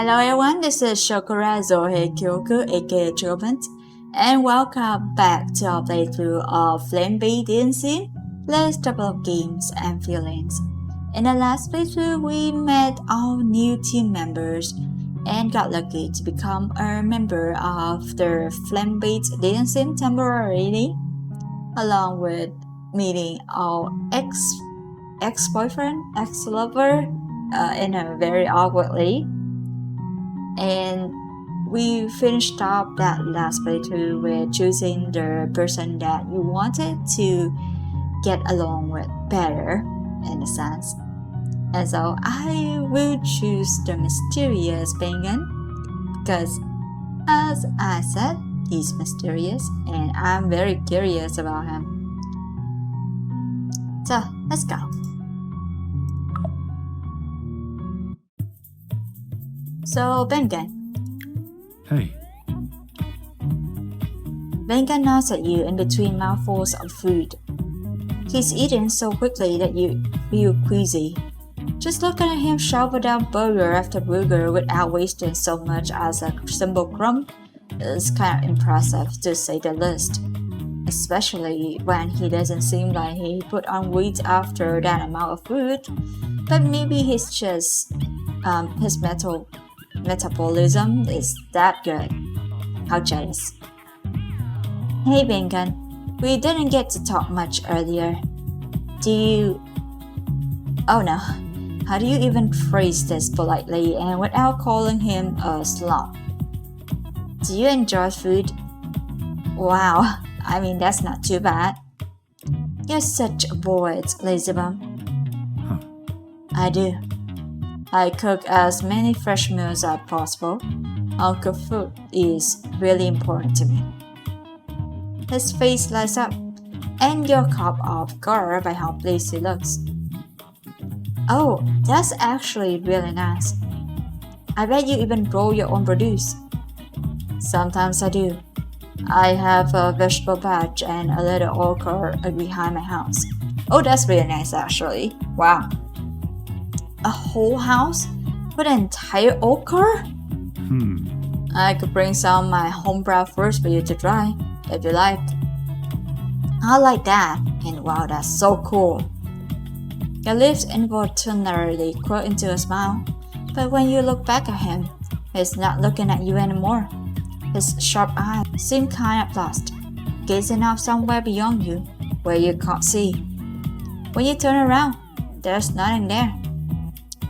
Hello everyone, this is Shokora Zouheikyoku aka chocomint, and welcome back to our playthrough of Flamebait Dating Sim. Let's develop games and feelings. In the last playthrough, we met our new team members and got lucky to become a member of the Flamebait Dating Sim temporarily, along with meeting our ex-boyfriend, ex-lover in a very awkward way. And we finished up that last playthrough with choosing the person that you wanted to get along with better, in a sense. And so I will choose the mysterious penguin because, as I said, he's mysterious and I'm very curious about him. So let's go. So, Bengen. Hey. Bengen nods at you in between mouthfuls of food. He's eating so quickly that you feel queasy. Just looking at him shovel down burger after burger without wasting so much as a simple crumb is kind of impressive, to say the least. Especially when he doesn't seem like he put on weight after that amount of food, but maybe he's just his metabolism is that good. How jealous. Hey Bengen, we didn't get to talk much earlier. Oh no, how do you even phrase this politely and without calling him a slob? Do you enjoy food? Wow, I mean that's not too bad. You're such a boy, lazy bum. Huh. I do. I cook as many fresh meals as possible. Uncooked food is really important to me. His face lights up, and you're caught off guard by how pleased he looks. Oh, that's actually really nice. I bet you even grow your own produce. Sometimes I do. I have a vegetable patch and a little orchard behind my house. Oh, that's really nice actually. Wow. A whole house with an entire orchard? I could bring some of my homebrew fruits for you to try, if you like. I like that, and wow, that's so cool. Your lips involuntarily curl into a smile, but when you look back at him, he's not looking at you anymore. His sharp eyes seem kind of lost, gazing off somewhere beyond you, where you can't see. When you turn around, there's nothing there.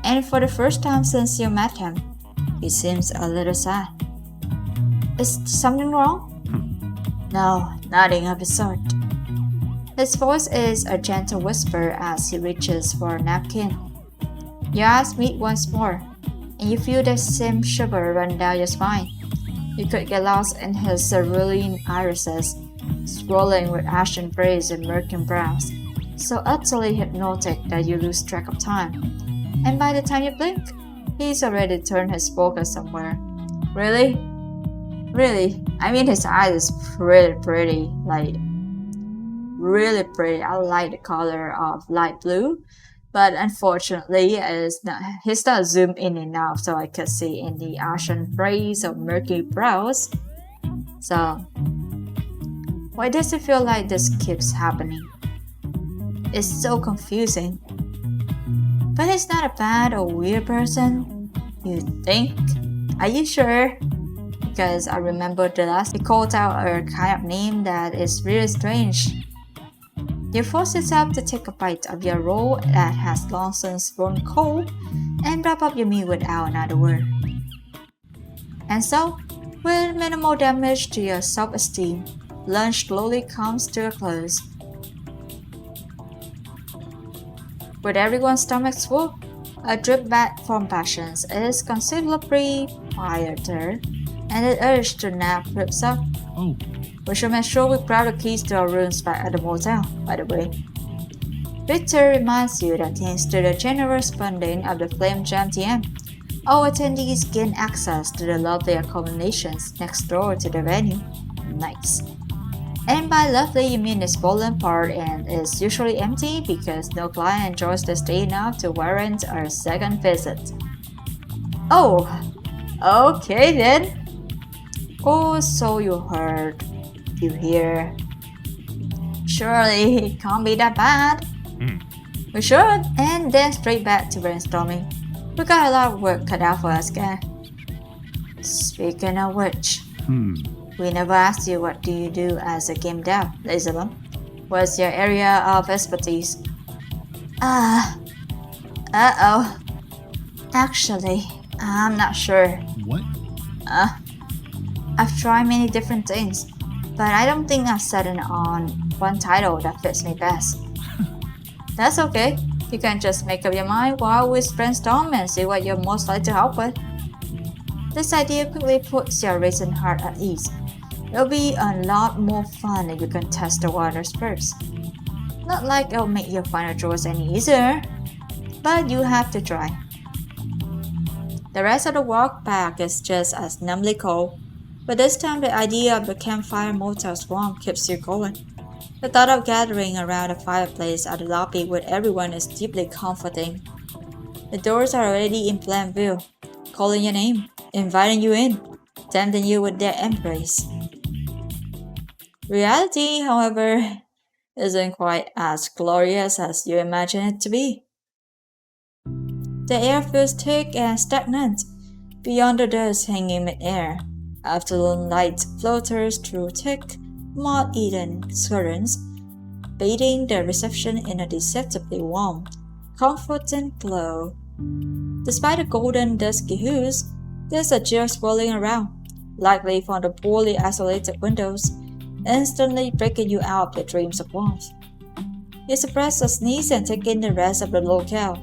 And for the first time since you met him, he seems a little sad. Is something wrong? No, nothing of the sort. His voice is a gentle whisper as he reaches for a napkin. Your eyes meet once more, and you feel the same shiver run down your spine. You could get lost in his cerulean irises, swirling with ashen braids and murky brows, so utterly hypnotic that you lose track of time. And by the time you blink, he's already turned his focus somewhere. Really? Really? I mean, his eyes is pretty, like, really pretty. I like the color of light blue, but unfortunately, he's not zoomed in enough so I could see in the ashen braids or murky brows. So, why does it feel like this keeps happening? It's so confusing. But he's not a bad or weird person, you think? Are you sure? Because I remember the last he called out a kind of name that is really strange. You force yourself to take a bite of your roll that has long since grown cold and wrap up your meal without another word. And so, with minimal damage to your self-esteem, lunch slowly comes to a close. With everyone's stomachs full, a drip back from passions is considerably quieter, and the urge to nap creeps up. Oh. We should make sure we grab the keys to our rooms back at the motel, by the way. Victor reminds you that thanks to the generous funding of the Flamebait Games Team, all attendees gain access to the lovely accommodations next door to the venue. Nice. And by lovely, you mean the swollen part and is usually empty because no client enjoys the stay enough to warrant a second visit. Oh, Okay then. Oh, so you heard. You hear. Surely it can't be that bad. We should, and then straight back to brainstorming. We got a lot of work cut out for us, guy. Speaking of which, we never asked you what do you do as a game dev, Elizabeth. What's your area of expertise? Uh-oh. Actually, I'm not sure. What? I've tried many different things, but I don't think I've settled on one title that fits me best. That's okay. You can just make up your mind while we brainstorm and see what you're most likely to help with. This idea quickly puts your racing heart at ease. It'll be a lot more fun if you can test the waters first. Not like it'll make your final chores any easier, but you have to try. The rest of the walk back is just as numbly cold, but this time the idea of the campfire motel swarm keeps you going. The thought of gathering around a fireplace at the lobby with everyone is deeply comforting. The doors are already in plain view, calling your name, inviting you in, tempting you with their embrace. Reality, however, isn't quite as glorious as you imagine it to be. The air feels thick and stagnant, beyond the dust hanging mid-air. Afternoon light filters through thick, moth-eaten curtains, bathing the reception in a deceptively warm, comforting glow. Despite the golden dusky hues, there's a chill swirling around, likely from the poorly isolated windows, instantly breaking you out of your dreams of warmth. You suppress a sneeze and take in the rest of the locale.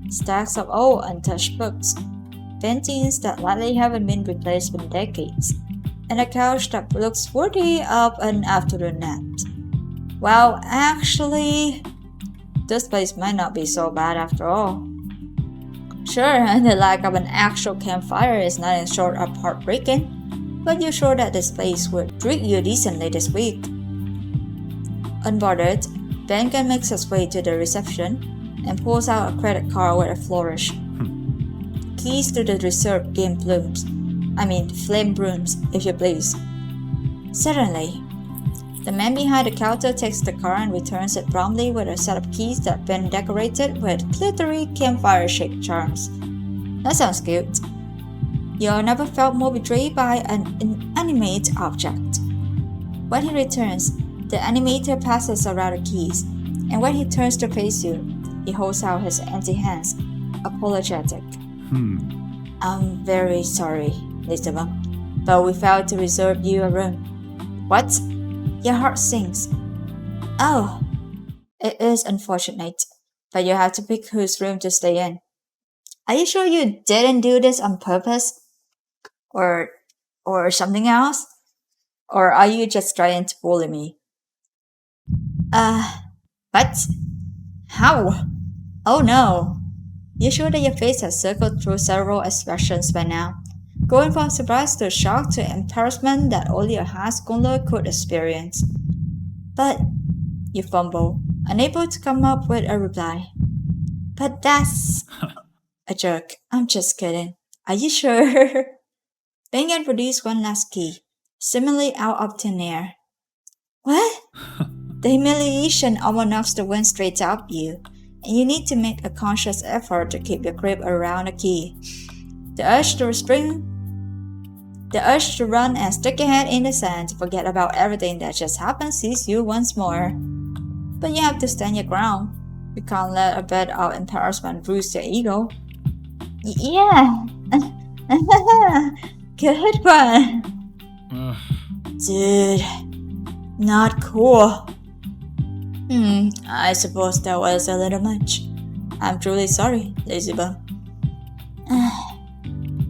Stacks of old untouched books, paintings that likely haven't been replaced in decades, and a couch that looks worthy of an afternoon nap. Well, actually, this place might not be so bad after all. Sure, the lack of an actual campfire is nothing short of heartbreaking, but you're sure that this place would treat you decently this week. Unbothered, Benga makes his way to the reception and pulls out a credit card with a flourish. Keys to the reserved game flame brooms, if you please. Certainly. The man behind the counter takes the card and returns it promptly with a set of keys that have been decorated with glittery campfire-shaped charms. That sounds cute. You've never felt more betrayed by an inanimate object. When he returns, the animator passes around the keys, and when he turns to face you, he holds out his empty hands, apologetic. I'm very sorry, Elizabeth, but we failed to reserve you a room. What? Your heart sinks. Oh, it is unfortunate, but you have to pick whose room to stay in. Are you sure you didn't do this on purpose? Or something else? Or are you just trying to bully me? What? How? Oh no. You're sure that your face has circled through several expressions by now, going from surprise to shock to embarrassment that only a high schooler could experience. But you fumble, unable to come up with a reply. But that's a jerk. I'm just kidding. Are you sure? Bengan produced one last key, seemingly out of thin air. What? The humiliation almost knocks the wind straight out of you, and you need to make a conscious effort to keep your grip around the key. The urge to run and stick your head in the sand to forget about everything that just happened sees you once more. But you have to stand your ground. You can't let a bit of embarrassment bruise your ego. Yeah. Good one. Dude, not cool. I suppose that was a little much. I'm truly sorry, Elizabeth.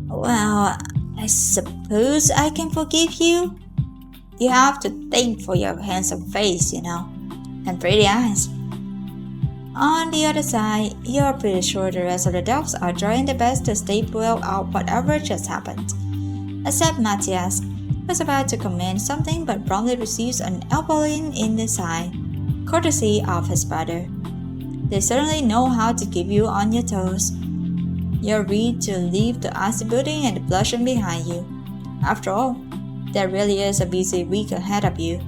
Well, I suppose I can forgive you. You have to think for your handsome face, and pretty eyes. On the other side, you're pretty sure the rest of the dogs are trying their best to stay well out whatever just happened. Except Matthias, who's about to comment something but promptly receives an elbowing in the side, courtesy of his brother. They certainly know how to keep you on your toes. You're ready to leave the icy building and the blushing behind you. After all, there really is a busy week ahead of you.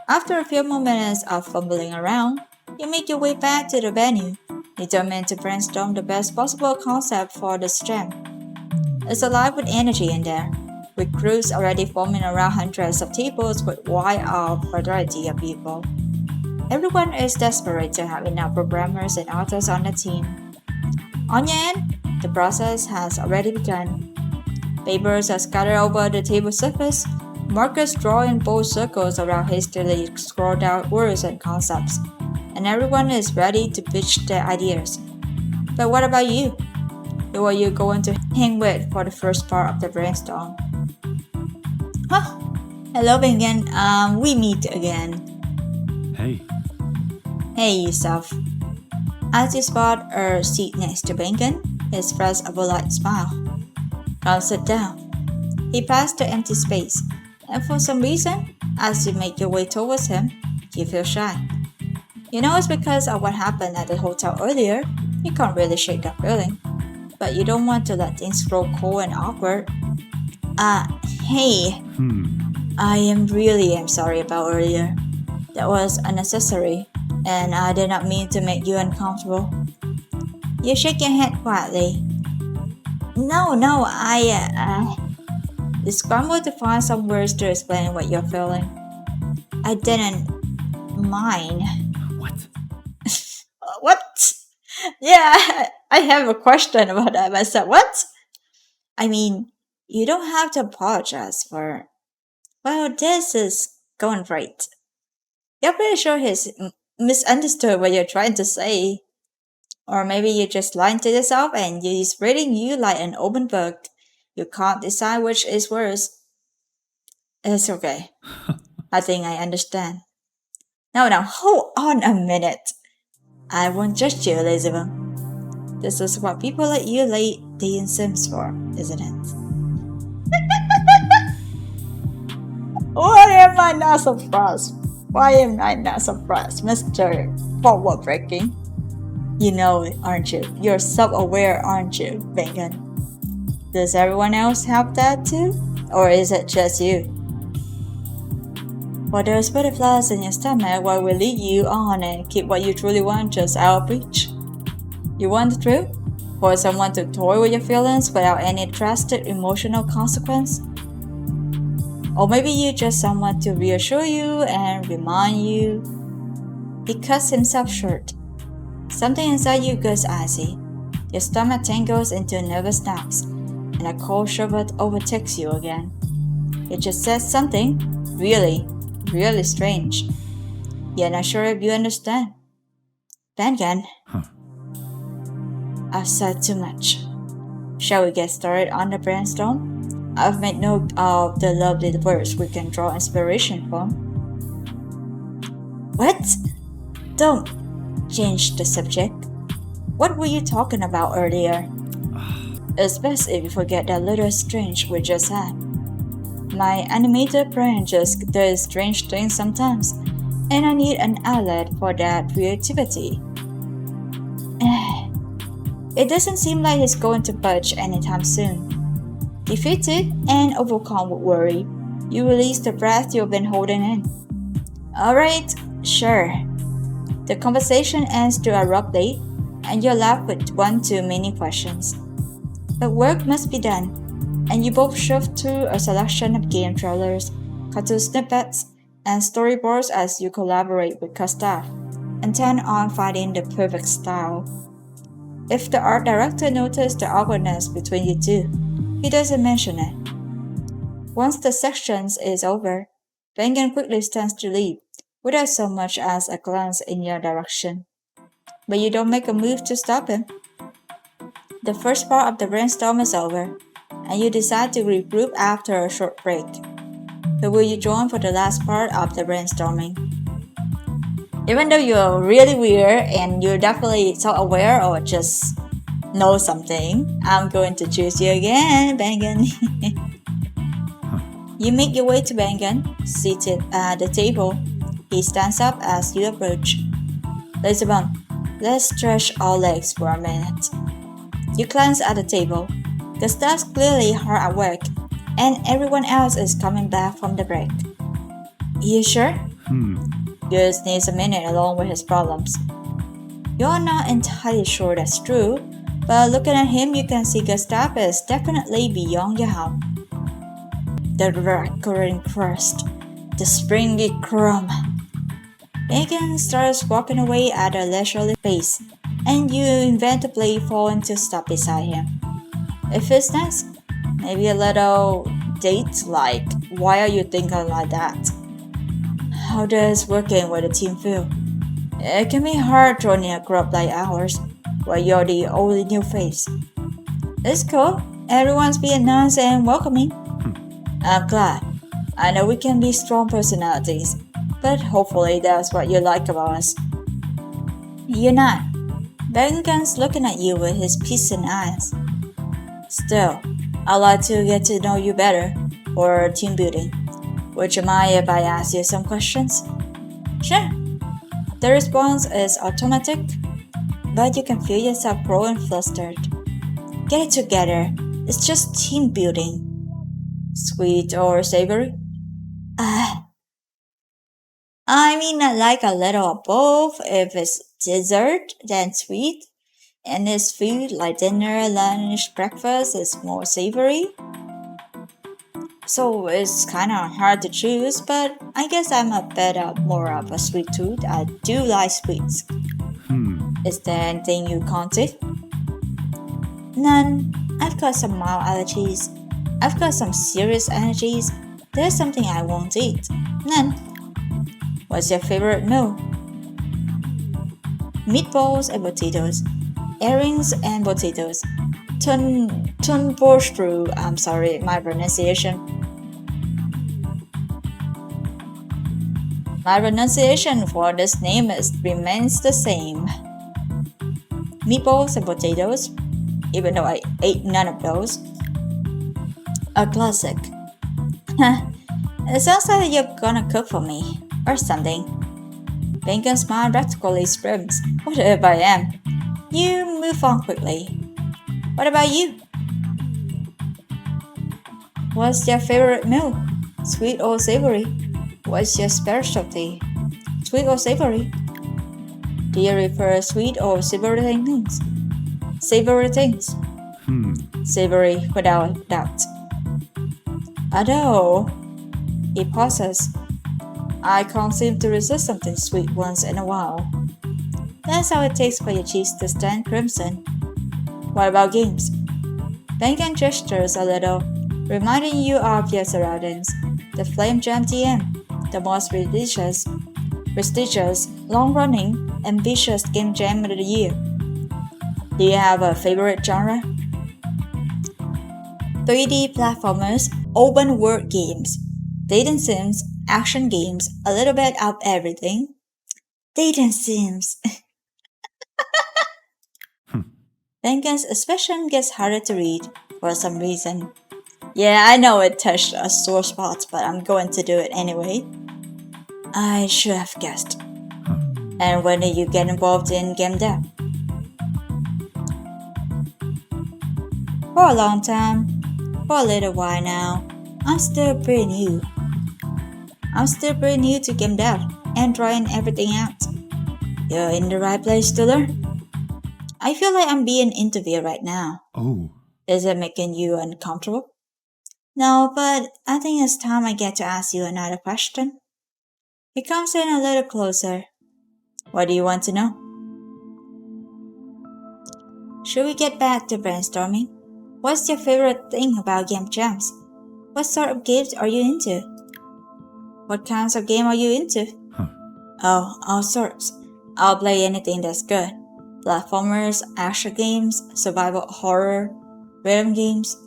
After a few more minutes of fumbling around, you make your way back to the venue, determined to brainstorm the best possible concept for the jam. It's alive with energy in there, with crews already forming around hundreds of tables with wide variety of people. Everyone is desperate to have enough programmers and authors on the team. On your end, the process has already begun. Papers are scattered over the table surface, markers draw in bold circles around hastily scrawled out words and concepts, and everyone is ready to pitch their ideas. But what about you? Who are you going to hang with for the first part of the brainstorm? Huh? Hello again. We meet again. Hey. Hey yourself. As you spot a seat next to Bengen, his face a polite smile. Come sit down. He passed the empty space, and for some reason, as you make your way towards him, you feel shy. You know it's because of what happened at the hotel earlier. You can't really shake that feeling, but you don't want to let things grow cold and awkward. Hey. I am sorry about earlier. That was unnecessary, and I did not mean to make you uncomfortable. You shake your head quietly. No, You scramble to find some words to explain what you're feeling. I didn't mind. What? What? Yeah, I have a question about that myself. What? I mean, you don't have to apologize for. Well, this is going great. You're pretty sure he's misunderstood what you're trying to say. Or maybe you're just lying to yourself and he's reading you like an open book. You can't decide which is worse. It's okay. I think I understand. Now, hold on a minute. I won't judge you, Elizabeth. This is what people like you lay dating sims for, isn't it? Why am I not surprised? Mr. Forward Breaking? You know it, aren't you? You're self-aware, aren't you, Bengen? Does everyone else have that too? Or is it just you? For those butterflies in your stomach while we lead you on and keep what you truly want just out of reach. You want the truth? For someone to toy with your feelings without any drastic emotional consequence? Or maybe you just someone to reassure you and remind you. He cuts himself short. Something inside you goes icy. Your stomach tangles into nervous knots, and a cold shiver overtakes you again. It just says something really strange. You're not sure if you understand. Bengen, I've said too much. Shall we get started on the brainstorm? I've made note of the lovely words we can draw inspiration from. What? Don't change the subject. What were you talking about earlier? It's best if you forget that little strange we just had. My animated brain just does strange things sometimes, and I need an outlet for that creativity. It doesn't seem like he's going to budge anytime soon. Defeated and overcome with worry, you release the breath you've been holding in. Alright, sure. The conversation ends too abruptly, and you're left with one too many questions. But work must be done, and you both shove through a selection of game trailers, cartoon snippets, and storyboards as you collaborate with cast staff, intent on finding the perfect style. If the art director noticed the awkwardness between you two, he doesn't mention it. Once the section is over, Bengen quickly stands to leave, without so much as a glance in your direction. But you don't make a move to stop him. The first part of the brainstorm is over, and you decide to regroup after a short break. Who will you join for the last part of the brainstorming? Even though you're really weird and you're definitely self-aware or just know something, I'm going to choose you again, Bengen. You make your way to Bengen, seated at the table. He stands up as you approach. Lisbon, let's stretch our legs for a minute. You glance at the table. Gustav's clearly hard at work, and everyone else is coming back from the break. You sure? Gus needs a minute alone with his problems. You're not entirely sure that's true, but looking at him you can see Gustav is definitely beyond your help. The recurring crust, the springy crumb. Megan starts walking away at a leisurely pace, and you inevitably fall into stop beside him. If it's nice, maybe a little date like, why are you thinking like that? How does working with a team feel? It can be hard joining a group like ours, where you're the only new face. It's cool. Everyone's being nice and welcoming. I'm glad. I know we can be strong personalities, but hopefully that's what you like about us. You're not. Bengen's looking at you with his piercing eyes. Still, I'd like to get to know you better for team building. Would you mind if I ask you some questions? Sure. The response is automatic, but you can feel yourself growing flustered. Get it together. It's just team building. Sweet or savory? I mean, I like a little of both. If it's dessert, then sweet. And it's food like dinner, lunch, breakfast, it's more savory. So it's kind of hard to choose, but I guess I'm a bit more of a sweet tooth. I do like sweets. Is there anything you can't eat? None. I've got some mild allergies. I've got some serious allergies. There's something I won't eat. None. What's your favorite meal? Meatballs and potatoes. Earrings and potatoes. Tunborshtru. I'm sorry, my pronunciation. My pronunciation for this name remains the same. Meatballs and potatoes, even though I ate none of those. A classic. It sounds like you're gonna cook for me, or something. Bengen's smile practically scrims. Whatever I am. You move on quickly. What about you? What's your favorite meal? Sweet or savory? What's your specialty? Sweet or savory? Do you prefer sweet or savory things? Savory things. Savory without doubt. Although, he pauses. I can't seem to resist something sweet once in a while. That's how it takes for your cheeks to stand crimson. What about games? Bengen gestures a little, reminding you of your surroundings. The Flamebait Games Team, the most prestigious, long-running, ambitious game jam of the year. Do you have a favorite genre? 3D platformers, open world games, dating sims, action games, a little bit of everything. Dating sims. Bengen's expression gets harder to read for some reason. Yeah, I know it touched a sore spot, but I'm going to do it anyway. I should have guessed. And when did you get involved in game dev? For a long time. For a little while now. I'm still pretty new to game dev and trying everything out. You're in the right place to learn. I feel like I'm being interviewed right now. Oh. Is it making you uncomfortable? No, but I think it's time I get to ask you another question. He comes in a little closer. What do you want to know? Should we get back to brainstorming? What's your favorite thing about game jams? What sort of games are you into? What kinds of game are you into? Oh, all sorts. I'll play anything that's good. Platformers, action games, survival horror, rhythm games.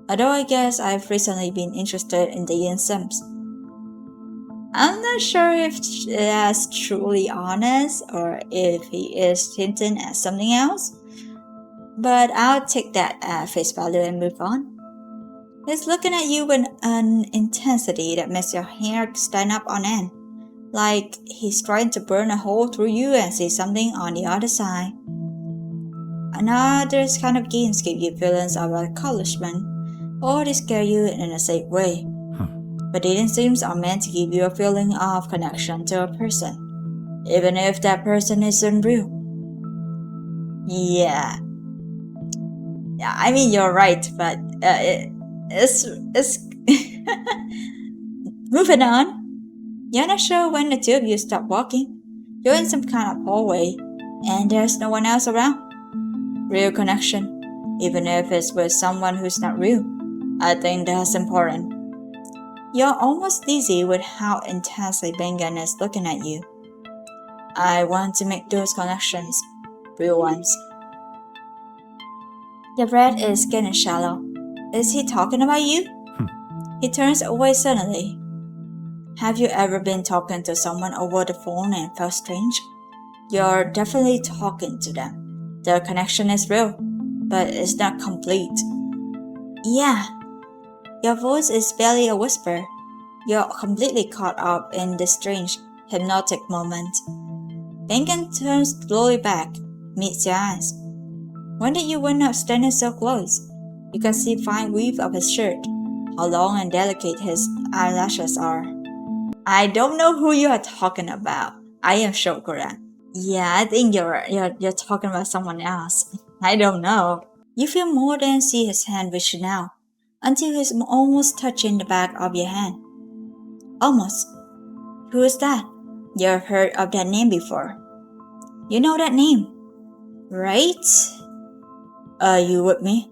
Although I guess I've recently been interested in dating sims. I'm not sure if that's truly honest or if he is hinting at something else, but I'll take that at face value and move on. He's looking at you with an intensity that makes your hair stand up on end, like he's trying to burn a hole through you and see something on the other side. Now, those kind of games give you feelings of accomplishment, or they scare you in a safe way. But dating sims are meant to give you a feeling of connection to a person, even if that person isn't real. Yeah, I mean you're right, but it's moving on. You're not sure when the two of you stop walking. You're in some kind of hallway, and there's no one else around. Real connection, even if it's with someone who's not real. I think that's important. You're almost dizzy with how intensely Bengen is looking at you. I want to make those connections, real ones. Your breath is getting shallow. Is he talking about you? He turns away suddenly. Have you ever been talking to someone over the phone and felt strange? You're definitely talking to them. The connection is real, but it's not complete. Yeah. Your voice is barely a whisper. You're completely caught up in this strange, hypnotic moment. Bengen turns slowly back, meets your eyes. When did you wind up standing so close? You can see fine weave of his shirt, how long and delicate his eyelashes are. I don't know who you are talking about. I am Shokora. Yeah, I think you're talking about someone else. I don't know. You feel more than see his hand reaching out, until he's almost touching the back of your hand. Almost. Who is that? You've heard of that name before. You know that name, right? Are you with me?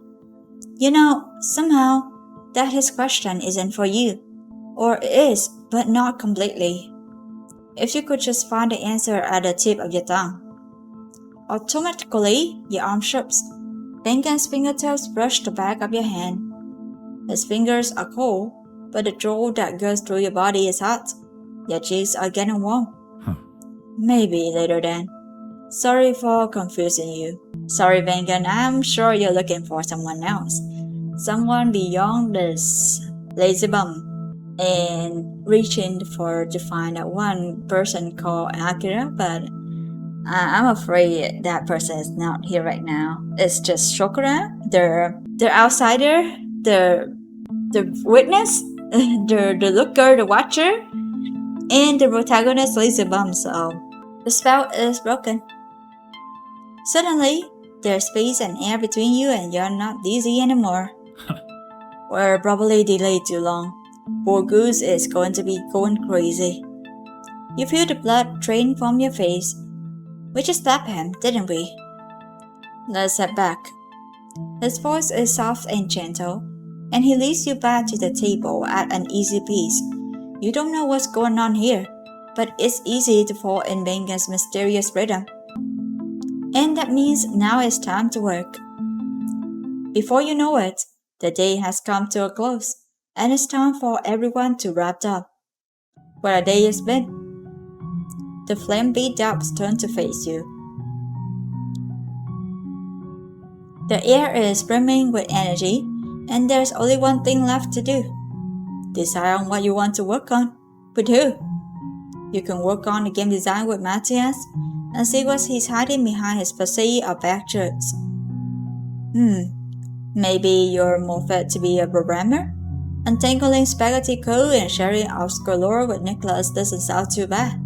You know, somehow, that his question isn't for you. Or it is, but not completely. If you could just find the answer at the tip of your tongue. Automatically, your arm shifts. Bengen's fingertips brush the back of your hand. His fingers are cold, but the draw that goes through your body is hot. Your cheeks are getting warm. Maybe later then. Sorry for confusing you. Sorry, Bengen, I'm sure you're looking for someone else. Someone beyond this lazy bum. And reaching to find that one person called Akira, but I'm afraid that person is not here right now. It's just Shokora, the outsider, the witness, the looker, the watcher, and the protagonist lazy bum, so the spell is broken. Suddenly, there's space and air between you and you're not dizzy anymore. We're probably delayed too long. Poor Goose is going to be going crazy. You feel the blood drain from your face. We just slapped him, didn't we? Let's head back. His voice is soft and gentle, and he leads you back to the table at an easy pace. You don't know what's going on here, but it's easy to fall in Bengen's mysterious rhythm. And that means now it's time to work. Before you know it, the day has come to a close, and it's time for everyone to wrap up. What a day it's been. The Flamebait dogs turn to face you. The air is brimming with energy, and there's only one thing left to do. Decide on what you want to work on. With who? You can work on the game design with Matthias and see what he's hiding behind his facade of back jokes. Maybe you're more fit to be a programmer? Untangling spaghetti code and sharing obscure lore with Nicholas doesn't sound too bad.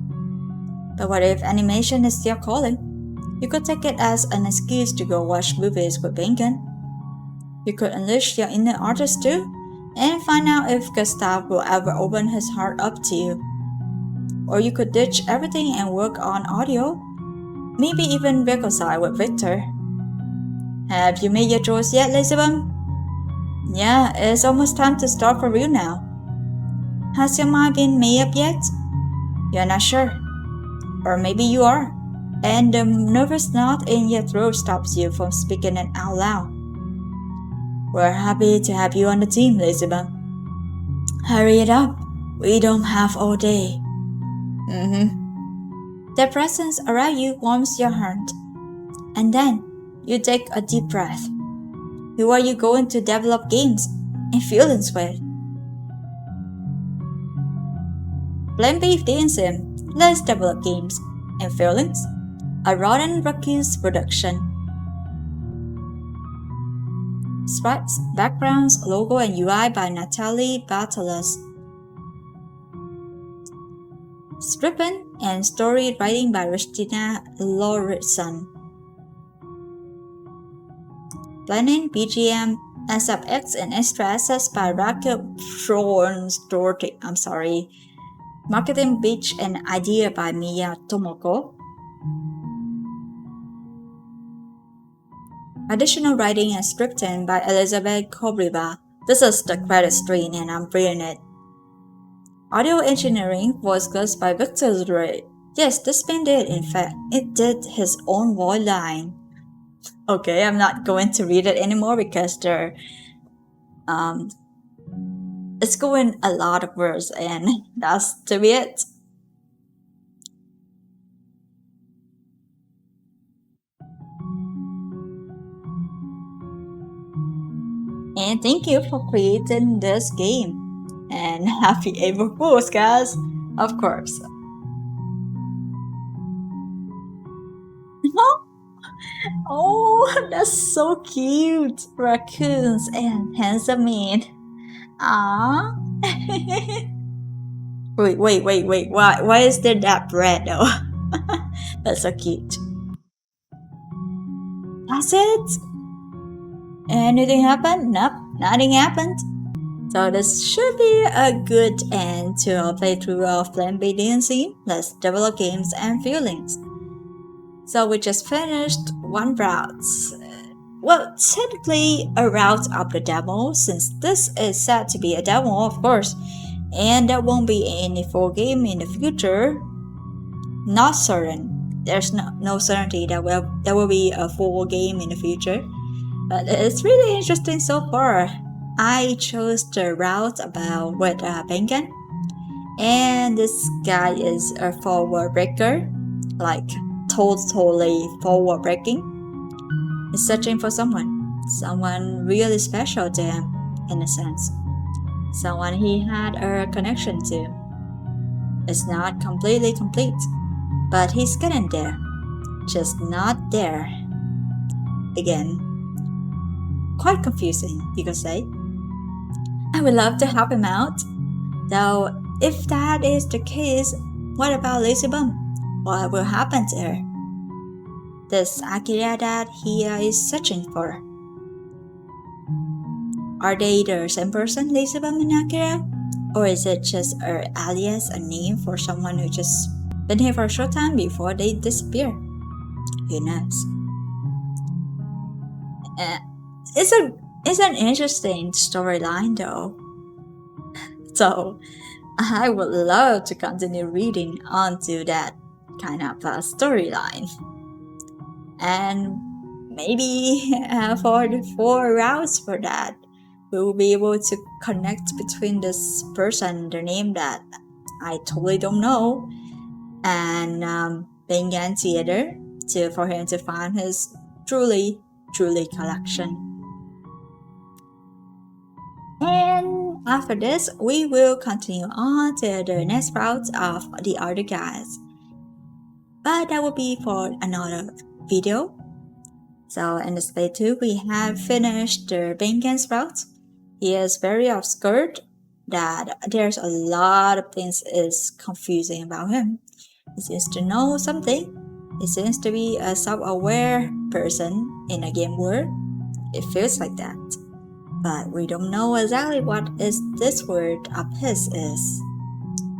But what if animation is your calling? You could take it as an excuse to go watch movies with Bengen. You could unleash your inner artist too, and find out if Gustav will ever open his heart up to you. Or you could ditch everything and work on audio, maybe even reconcile with Victor. Have you made your choice yet, Elizabeth? Yeah, it's almost time to start for real now. Has your mind been made up yet? You're not sure. Or maybe you are, and the nervous knot in your throat stops you from speaking it out loud. We're happy to have you on the team, Elizabeth. Hurry it up. We don't have all day. Their presence around you warms your heart. And then, you take a deep breath. Who are you going to develop games and feelings with? Flamebait Dating Sim. Let's develop games and feelings. A Rotten Raccoons production. Sprites, backgrounds, logo, and UI by Natalie Bartolos. Scripting and story writing by Christina Lauritsen. Planning, BGM, SFX, and extra assets by Raquel Dorothy. Marketing, pitch, and idea by Miya Tomoko. Additional writing and scripting by Elizabeth Kobriva. This is the credit screen and I'm reading it. Audio engineering was closed by Vtuber. Yes, this man did, in fact. It did his own voice line. Okay, I'm not going to read it anymore because it's going a lot of words and that's to be it. And thank you for creating this game. And happy April Fools, guys! Of course. Oh, that's so cute! Raccoons and handsome man. Ah. wait. Why is there that bread though? That's so cute. That's it? Anything happened? Nope, nothing happened. So this should be a good end to our playthrough of Flamebait Dating Sim. Let's develop games and feelings. So we just finished one route. Well, technically a route of the demo, since this is set to be a demo, of course, and there won't be any full game in the future. Not certain. There's no certainty that there will be a full game in the future. But it's really interesting so far. I chose the route with Bengen, and this guy is a forward breaker, like totally forward breaking. He's searching for someone really special to him, in a sense, someone he had a connection to. It's not completely complete, but he's getting there, just not there. Again, quite confusing, you could say. I would love to help him out, though if that is the case, what about Lazy Bum? What will happen to her? This Akira that he is searching for. Are they the same person, Lazy Bum and Akira? Or is it just an alias, a name for someone who just been here for a short time before they disappear? Who knows? It's an interesting storyline though. So I would love to continue reading onto that kind of storyline. And maybe for the 4 routes for that, we will be able to connect between this person, the name that I totally don't know, and Bengan Theater for him to find his truly collection. And after this, we will continue on to the next route of the other guys. But that will be for another video. So in this playthrough, we have finished the Bengen's route. He is very obscure that there's a lot of things is confusing about him. He seems to know something. He seems to be a self-aware person in a game world. It feels like that. But we don't know exactly what is this word of his is.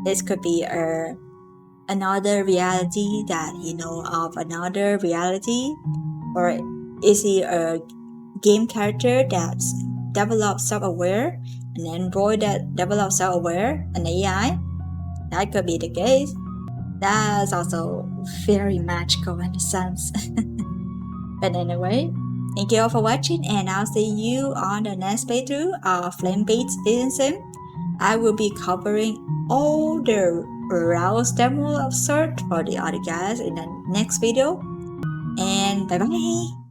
This could be another reality that he know of another reality, or is he a game character that's developed self-aware, an android that develops self-aware, an AI? That could be the case. That's also very magical in a sense. But anyway, thank you all for watching, and I'll see you on the next playthrough of Flamebait Dating Sim. I will be covering all the routes demo of search for the other guys in the next video. And bye bye!